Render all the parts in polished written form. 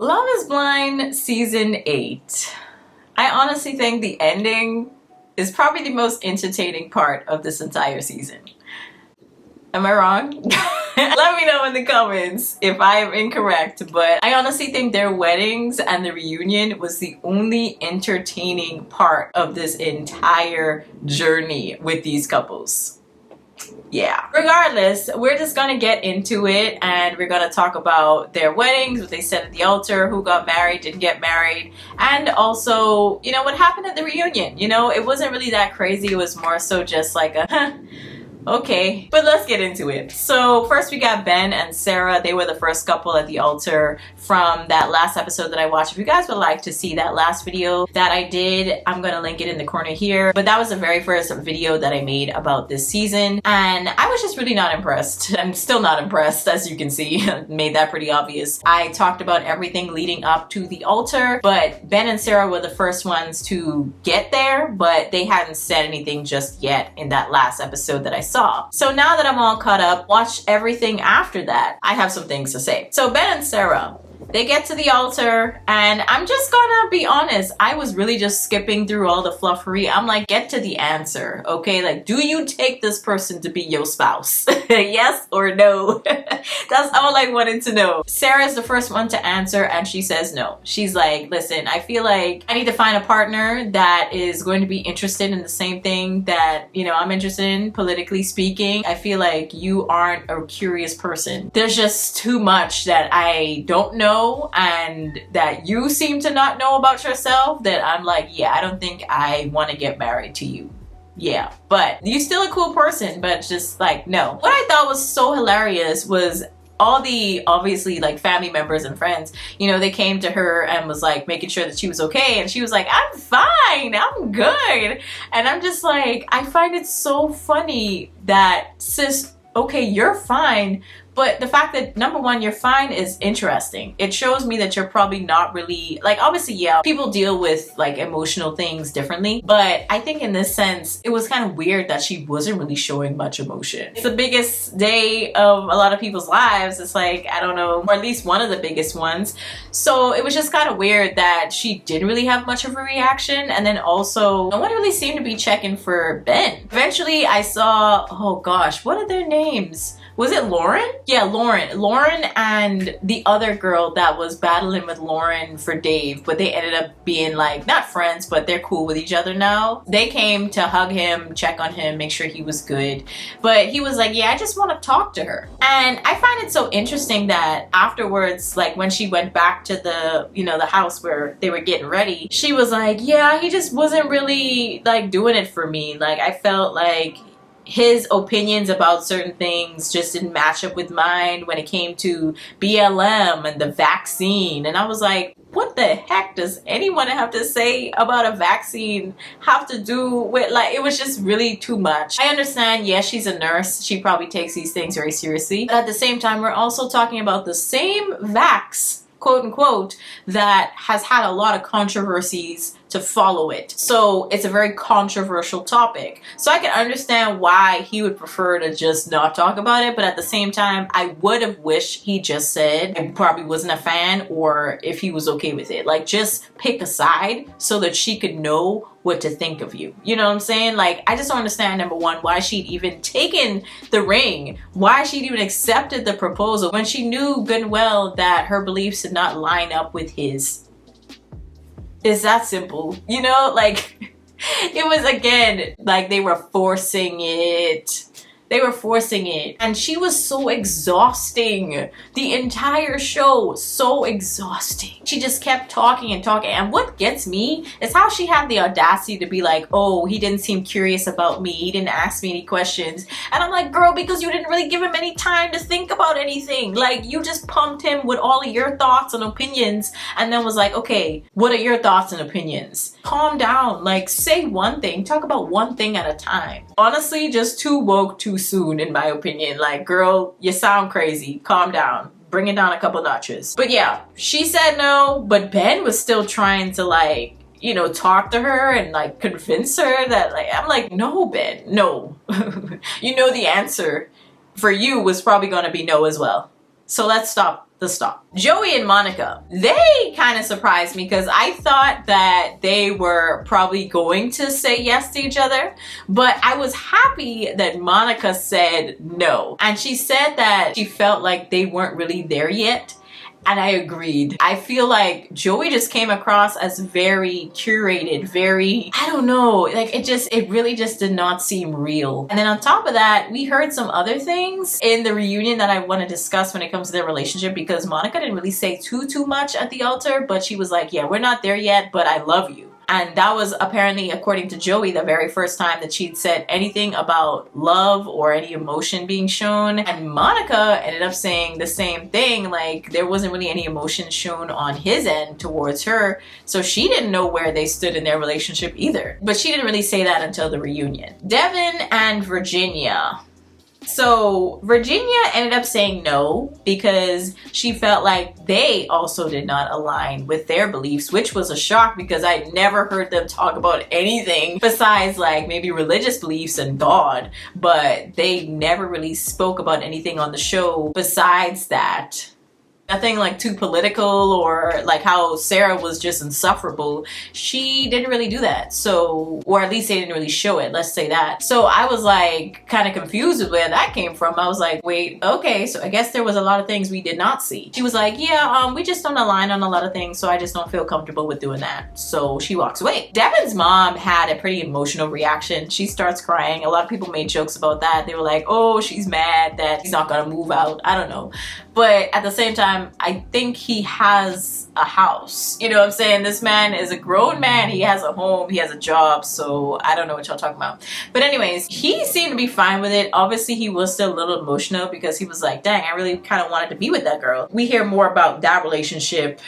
Love is Blind Season 8. I honestly think the ending is probably the most entertaining part of this entire season. Am I wrong? Let me know in the comments if I am incorrect, but I honestly think their weddings and the reunion was the only entertaining part of this entire journey with these couples. Yeah. Regardless, we're just gonna get into it and we're gonna talk about their weddings, what they said at the altar, who got married, didn't get married, and also, what happened at the reunion. It wasn't really that crazy. It was more so just like a okay, but let's get into it. So first we got Ben and Sarah. They were the first couple at the altar from that last episode that I watched. If you guys would like to see that last video that I did, I'm gonna link it in the corner here. But that was the very first video that I made about this season, and I was just really not impressed. I'm still not impressed, as you can see. Made that pretty obvious. I talked about everything leading up to the altar, but Ben and Sarah were the first ones to get there, but they hadn't said anything just yet in that last episode that I saw. So now that I'm all caught up, watch everything after that, I have some things to say. So Ben and Sarah, they get to the altar, and I'm just gonna be honest, I was really just skipping through all the fluffery. I'm like, get to the answer, okay? Like, do you take this person to be your spouse? Yes or no? That's all I wanted to know. Sarah's the first one to answer, and she says no. She's like, listen, I feel like I need to find a partner that is going to be interested in the same thing that, I'm interested in, politically speaking. I feel like you aren't a curious person. There's just too much that I don't know and that you seem to not know about yourself that I'm like, yeah, I don't think I want to get married to you. Yeah, but you're still a cool person, but just like, no. What I thought was so hilarious was all the obviously like family members and friends, they came to her and was like making sure that she was okay, and she was like, I'm fine, I'm good. And I'm just like, I find it so funny that, sis, okay, you're fine, but the fact that, number one, you're fine is interesting. It shows me that you're probably not really, like, obviously, yeah, people deal with like emotional things differently, but I think in this sense, it was kind of weird that she wasn't really showing much emotion. It's the biggest day of a lot of people's lives. It's like, I don't know, or at least one of the biggest ones. So it was just kind of weird that she didn't really have much of a reaction. And then also, no one really seemed to be checking for Ben. Eventually, I saw, oh gosh, what are their names? Was it Lauren? Yeah, Lauren. Lauren and the other girl that was battling with Lauren for Dave, but they ended up being like, not friends, but they're cool with each other now. They came to hug him, check on him, make sure he was good. But he was like, yeah, I just want to talk to her. And I find it so interesting that afterwards, like when she went back to the, the house where they were getting ready, she was like, yeah, he just wasn't really like doing it for me. Like I felt like his opinions about certain things just didn't match up with mine when it came to BLM and the vaccine. And I was like, what the heck does anyone have to say about a vaccine have to do with, like, it was just really too much. I understand, yes, she's a nurse. She probably takes these things very seriously. But at the same time, we're also talking about the same vax, quote unquote, that has had a lot of controversies to follow it. So it's a very controversial topic. So I can understand why he would prefer to just not talk about it, but at the same time, I would have wished he just said I probably wasn't a fan, or if he was okay with it. Like, just pick a side so that she could know what to think of you. You know what I'm saying? Like, I just don't understand, number one, why she'd even taken the ring, why she'd even accepted the proposal when she knew good and well that her beliefs did not line up with his. It's that simple, like it was, again, like they were forcing it. They were forcing it. And she was so exhausting. The entire show, so exhausting. She just kept talking and talking. And what gets me is how she had the audacity to be like, oh, he didn't seem curious about me. He didn't ask me any questions. And I'm like, girl, because you didn't really give him any time to think about anything. Like, you just pumped him with all of your thoughts and opinions and then was like, okay, what are your thoughts and opinions? Calm down. Like, say one thing. Talk about one thing at a time. Honestly, just too woke, too soon, in my opinion. Like, girl, you sound crazy. Calm down. Bring it down a couple notches. But yeah, she said no, but Ben was still trying to, like, talk to her and like convince her that, like, I'm like, no, Ben, no. The answer for you was probably gonna be no as well. So let's stop. Joey and Monica, they kind of surprised me because I thought that they were probably going to say yes to each other, but I was happy that Monica said no. And she said that she felt like they weren't really there yet. And I agreed. I feel like Joey just came across as very curated, very, I don't know, like it really just did not seem real. And then on top of that, we heard some other things in the reunion that I want to discuss when it comes to their relationship, because Monica didn't really say too much at the altar, but she was like, yeah, we're not there yet, but I love you. And that was apparently, according to Joey, the very first time that she'd said anything about love or any emotion being shown. And Monica ended up saying the same thing, like there wasn't really any emotion shown on his end towards her. So she didn't know where they stood in their relationship either. But she didn't really say that until the reunion. Devin and Virginia. So Virginia ended up saying no because she felt like they also did not align with their beliefs, which was a shock because I'd never heard them talk about anything besides like maybe religious beliefs and God, but they never really spoke about anything on the show besides that. Nothing like too political or like how Sarah was just insufferable. She didn't really do that. So, or at least they didn't really show it, let's say that. So I was like kind of confused with where that came from. I was like, wait, okay, so I guess there was a lot of things we did not see. She was like, yeah, we just don't align on a lot of things, so I just don't feel comfortable with doing that. So she walks away. Devin's mom had a pretty emotional reaction. She starts crying. A lot of people made jokes about that. They were like, oh, she's mad that he's not gonna move out. I don't know. But at the same time, I think he has a house. You know what I'm saying? This man is a grown man. He has a home. He has a job. So I don't know what y'all talking about. But anyways, he seemed to be fine with it. Obviously, he was still a little emotional because he was like, dang, I really kind of wanted to be with that girl. We hear more about that relationship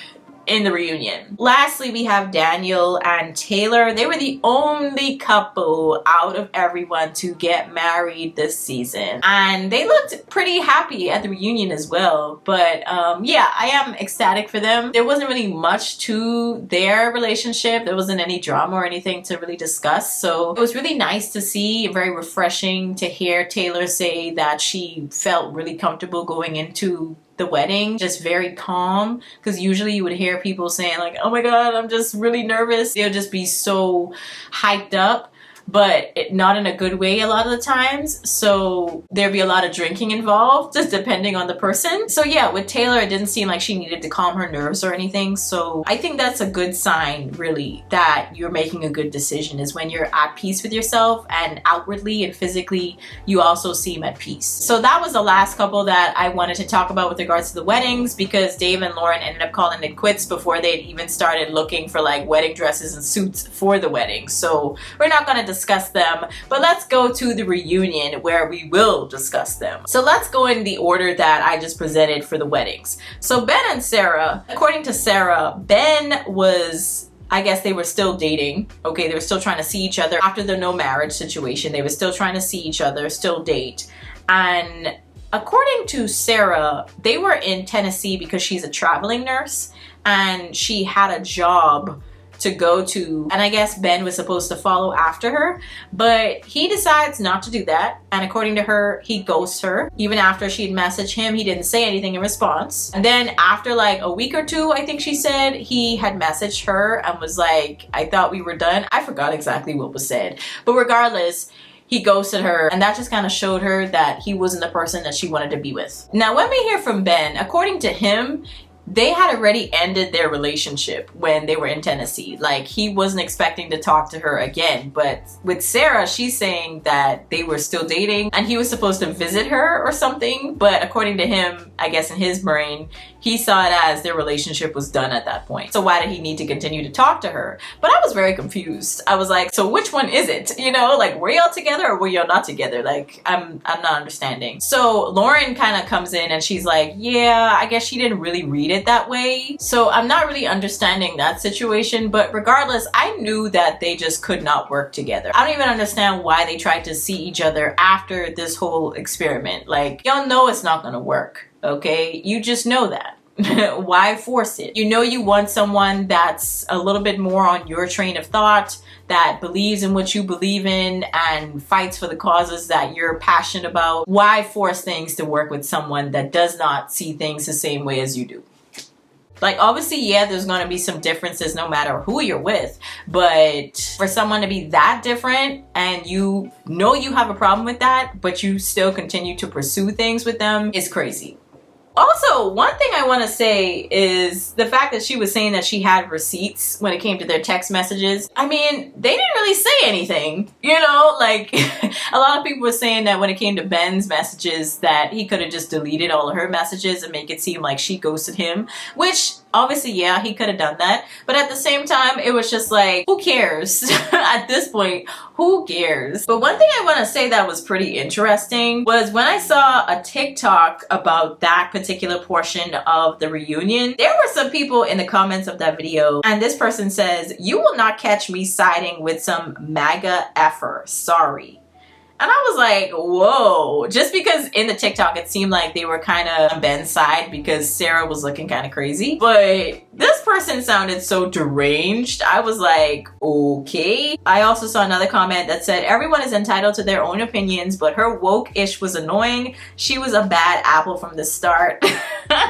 in the reunion. Lastly, we have Daniel and Taylor. They were the only couple out of everyone to get married this season. And they looked pretty happy at the reunion as well. But yeah, I am ecstatic for them. There wasn't really much to their relationship. There wasn't any drama or anything to really discuss. So it was really nice to see, very refreshing to hear Taylor say that she felt really comfortable going into the wedding, just very calm, because usually you would hear people saying like, oh my god, I'm just really nervous. They'll just be so hyped up, but not in a good way a lot of the times. So there'd be a lot of drinking involved, just depending on the person. So yeah, with Taylor, it didn't seem like she needed to calm her nerves or anything. So I think that's a good sign, really, that you're making a good decision, is when you're at peace with yourself and outwardly and physically, you also seem at peace. So that was the last couple that I wanted to talk about with regards to the weddings, because Dave and Lauren ended up calling it quits before they'd even started looking for like wedding dresses and suits for the wedding. So we're not going to discuss them, but let's go to the reunion where we will discuss them. So let's go in the order that I just presented for the weddings. So Ben and Sarah, according to Sarah, Ben was, I guess they were still dating. Okay, they were still trying to see each other after the no marriage situation. They were still trying to see each other, still date. And according to Sarah, they were in Tennessee because she's a traveling nurse and she had a job to go to, and I guess Ben was supposed to follow after her, but he decides not to do that. And according to her, he ghosts her. Even after she'd messaged him, he didn't say anything in response. And then after like a week or two, I think she said, he had messaged her and was like, I thought we were done. I forgot exactly what was said, but regardless, he ghosted her, and that just kind of showed her that he wasn't the person that she wanted to be with. Now, when we hear from Ben, according to him, they had already ended their relationship when they were in Tennessee. Like, he wasn't expecting to talk to her again. But with Sarah, she's saying that they were still dating and he was supposed to visit her or something. But according to him, I guess in his brain, he saw it as their relationship was done at that point. So why did he need to continue to talk to her? But I was very confused. I was like, so which one is it? You know, like, were y'all together or were y'all not together? Like, I'm not understanding. So Lauren kind of comes in and she's like, yeah, I guess she didn't really read it that way. So I'm not really understanding that situation, but regardless, I knew that they just could not work together. I don't even understand why they tried to see each other after this whole experiment. Like, y'all know it's not gonna work, okay? You just know that. Why force it? You know you want someone that's a little bit more on your train of thought, that believes in what you believe in and fights for the causes that you're passionate about. Why force things to work with someone that does not see things the same way as you do? Like, obviously, yeah, there's going to be some differences no matter who you're with. But for someone to be that different and you know you have a problem with that, but you still continue to pursue things with them is crazy. Also, one thing I want to say is the fact that she was saying that she had receipts when it came to their text messages. I mean, they didn't really say anything, you know, like a lot of people were saying that when it came to Ben's messages that he could have just deleted all of her messages and make it seem like she ghosted him, which obviously, yeah, he could have done that. But at the same time, it was just like, who cares? At this point, who cares? But one thing I want to say that was pretty interesting was when I saw a TikTok about that particular portion of the reunion, there were some people in the comments of that video, and this person says, "You will not catch me siding with some MAGA effer, sorry." And I was like, whoa, just because in the TikTok it seemed like they were kind of on Ben's side because Sarah was looking kind of crazy. But this person sounded so deranged. I was like, okay. I also saw another comment that said, everyone is entitled to their own opinions, but her woke-ish was annoying. She was a bad apple from the start.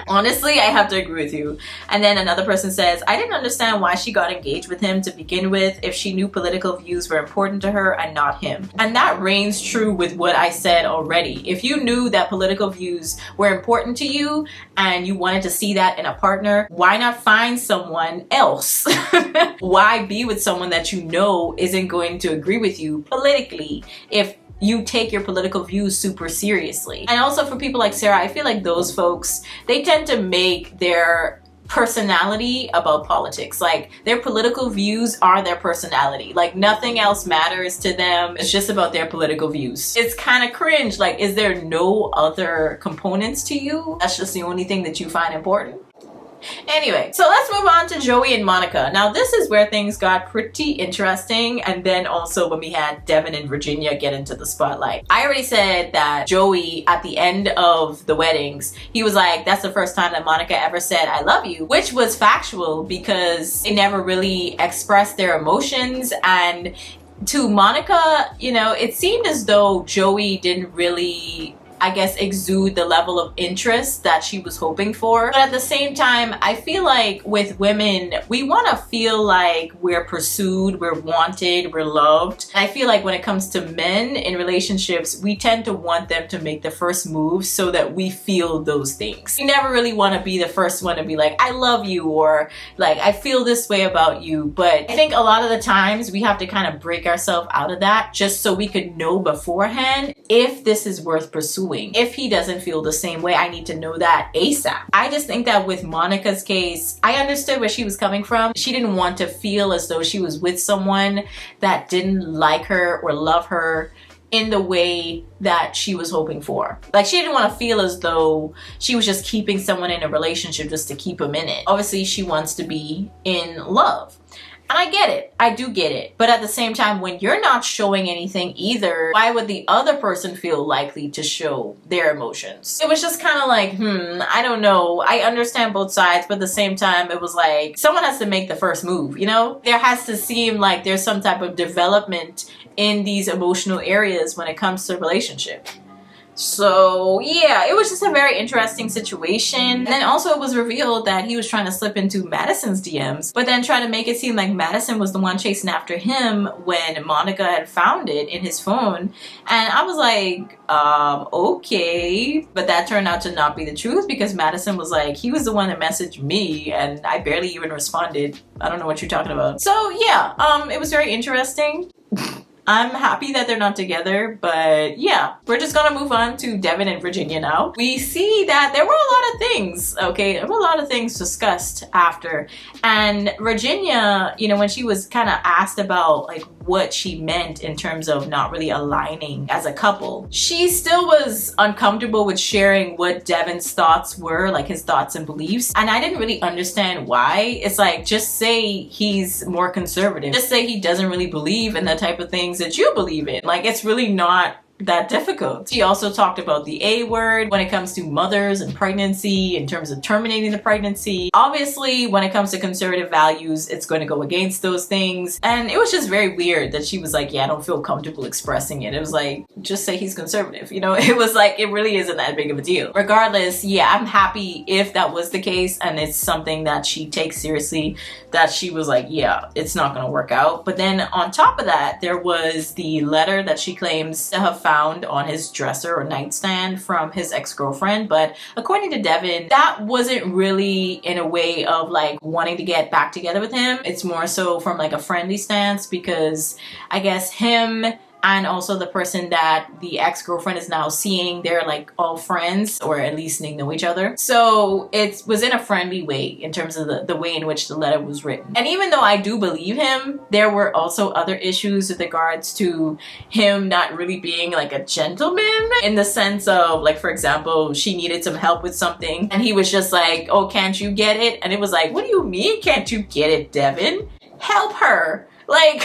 Honestly, I have to agree with you. And then another person says, I didn't understand why she got engaged with him to begin with if she knew political views were important to her and not him. And that reigns true with what I said already. If you knew that political views were important to you and you wanted to see that in a partner, why not find someone else? Why be with someone that you know isn't going to agree with you politically if you take your political views super seriously? And also for people like Sarah, I feel like those folks, they tend to make their personality about politics. Like, their political views are their personality. Like, nothing else matters to them. It's just about their political views. It's kind of cringe. Like, is there no other components to you? That's just the only thing that you find important? Anyway, so let's move on to Joey and Monica. Now, this is where things got pretty interesting, and then also when we had Devin and Virginia get into the spotlight. I already said that Joey, at the end of the weddings, he was like, that's the first time that Monica ever said, I love you, which was factual because they never really expressed their emotions. And to Monica, you know, it seemed as though Joey didn't really, I guess, exude the level of interest that she was hoping for. But at the same time, I feel like with women, we want to feel like we're pursued, we're wanted, we're loved. I feel like when it comes to men in relationships, we tend to want them to make the first move so that we feel those things. We never really want to be the first one to be like, I love you, or like, I feel this way about you. But I think a lot of the times we have to kind of break ourselves out of that just so we could know beforehand if this is worth pursuing. If he doesn't feel the same way, I need to know that ASAP. I just think that with Monica's case, I understood where she was coming from. She didn't want to feel as though she was with someone that didn't like her or love her in the way that she was hoping for. Like, she didn't want to feel as though she was just keeping someone in a relationship just to keep him in it. Obviously, she wants to be in love. And I get it. I do get it. But at the same time, when you're not showing anything either, why would the other person feel likely to show their emotions? It was just kind of like, I don't know. I understand both sides, but at the same time, it was like, someone has to make the first move, you know? There has to seem like there's some type of development in these emotional areas when it comes to relationship. So yeah, it was just a very interesting situation. And then also it was revealed that he was trying to slip into Madison's DMs, but then try to make it seem like Madison was the one chasing after him when Monica had found it in his phone. And I was like, okay. But that turned out to not be the truth because Madison was like, he was the one that messaged me and I barely even responded. I don't know what you're talking about. So yeah, it was very interesting. I'm happy that they're not together, but yeah, we're just gonna move on to Devin and Virginia now. We see that there were a lot of things, okay? There were a lot of things discussed after. And Virginia, you know, when she was kind of asked about like what she meant in terms of not really aligning as a couple, she still was uncomfortable with sharing what Devin's thoughts were, like his thoughts and beliefs. And I didn't really understand why. It's like, just say he's more conservative. Just say he doesn't really believe in the type of things that you believe in. Like, it's really not that difficult. She also talked about the A word when it comes to mothers and pregnancy, in terms of terminating the pregnancy. Obviously, when it comes to conservative values, it's going to go against those things. And it was just very weird that she was like, yeah, I don't feel comfortable expressing it. It was like, just say he's conservative. You know, it was like, it really isn't that big of a deal. Regardless, yeah, I'm happy if that was the case and it's something that she takes seriously, that she was like, yeah, it's not going to work out. But then on top of that, there was the letter that she claims to have found on his dresser or nightstand from his ex-girlfriend. But according to Devin, that wasn't really in a way of like wanting to get back together with him. It's more so from like a friendly stance, because I guess him and also the person that the ex-girlfriend is now seeing, they're like all friends, or at least they know each other. So it was in a friendly way in terms of the way in which the letter was written. And even though I do believe him, there were also other issues with regards to him not really being like a gentleman, in the sense of like, for example, she needed some help with something and he was just like, oh, can't you get it? And it was like, what do you mean can't you get it, Devin? Help her. Like,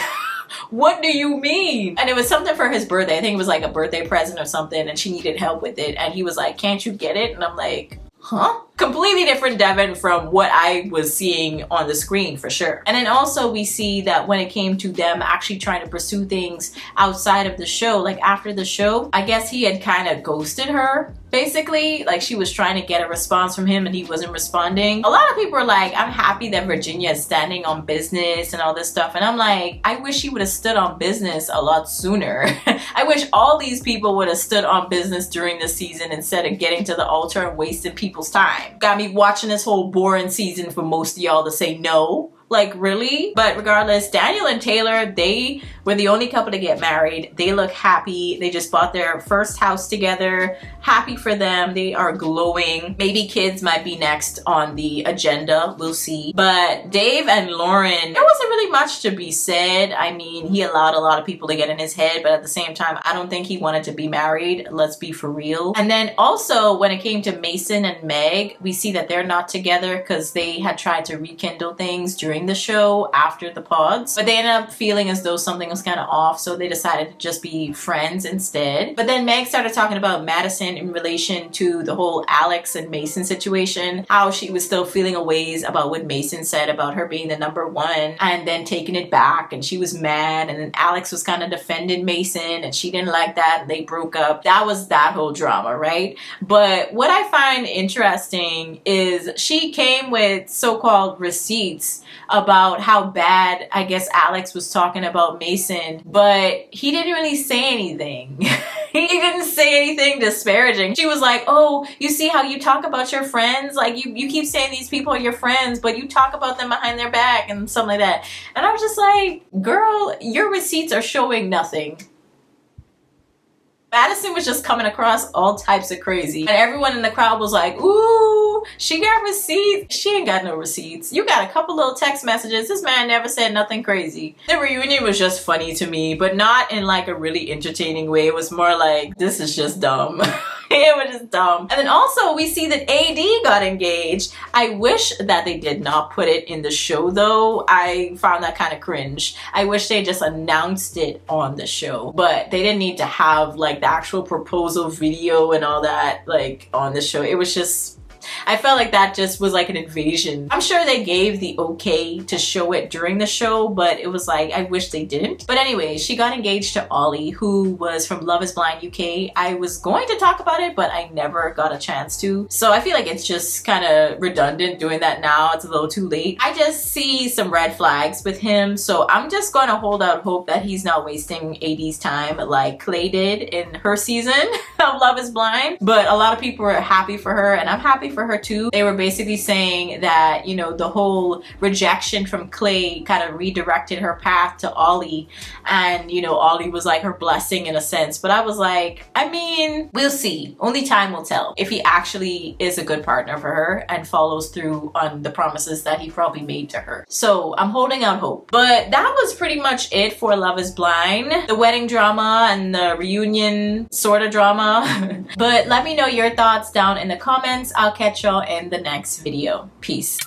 what do you mean? And it was something for his birthday. I think it was like a birthday present or something, and she needed help with it. And he was like, can't you get it? And I'm like, huh? Completely different Devin from what I was seeing on the screen, for sure. And then also we see that when it came to them actually trying to pursue things outside of the show, like after the show, I guess he had kind of ghosted her. Basically, like she was trying to get a response from him and he wasn't responding. A lot of people are like, I'm happy that Virginia is standing on business and all this stuff. And I'm like, I wish she would have stood on business a lot sooner. I wish all these people would have stood on business during this season instead of getting to the altar and wasting people's time. Got me watching this whole boring season for most of y'all to say no. Like, really? But regardless, Daniel and Taylor, they were the only couple to get married. They look happy. They just bought their first house together. Happy for them. They are glowing. Maybe kids might be next on the agenda. We'll see. But Dave and Lauren, there wasn't really much to be said. I mean, he allowed a lot of people to get in his head, but at the same time, I don't think he wanted to be married. Let's be for real. And then also, when it came to Mason and Meg, we see that they're not together because they had tried to rekindle things during the show after the pods, but they ended up feeling as though something was kind of off, so they decided to just be friends instead. But then Meg started talking about Madison in relation to the whole Alex and Mason situation, how she was still feeling a ways about what Mason said about her being the number one, and then taking it back, and she was mad, and then Alex was kind of defending Mason and she didn't like that, and they broke up. That was that whole drama, right? But what I find interesting is she came with so-called receipts about how bad, I guess, Alex was talking about Mason, but he didn't really say anything. He didn't say anything disparaging. She was like, oh, you see how you talk about your friends? Like, you keep saying these people are your friends, but you talk about them behind their back and something like that. And I was just like, girl, your receipts are showing nothing. Madison was just coming across all types of crazy. And everyone in the crowd was like, ooh, she got receipts. She ain't got no receipts. You got a couple little text messages. This man never said nothing crazy. The reunion was just funny to me, but not in like a really entertaining way. It was more like, this is just dumb. It was just dumb. And then also we see that AD got engaged. I wish that they did not put it in the show though. I found that kind of cringe. I wish they just announced it on the show, but they didn't need to have like the actual proposal video and all that like on the show. It was just, I felt like that just was like an invasion. I'm sure they gave the okay to show it during the show, but it was like, I wish they didn't. But anyway, she got engaged to Ollie, who was from Love is Blind UK. I was going to talk about it, but I never got a chance to. So I feel like it's just kind of redundant doing that now. It's a little too late. I just see some red flags with him. So I'm just going to hold out hope that he's not wasting AD's time like Clay did in her season of Love is Blind. But a lot of people are happy for her, and I'm happy for her too. They were basically saying that, you know, the whole rejection from Clay kind of redirected her path to Ollie, and you know, Ollie was like her blessing in a sense. But I was like, I mean, we'll see. Only time will tell if he actually is a good partner for her and follows through on the promises that he probably made to her. So I'm holding out hope. But that was pretty much it for Love is Blind. The wedding drama and the reunion sort of drama. But let me know your thoughts down in the comments. I'll catch y'all in the next video. Peace.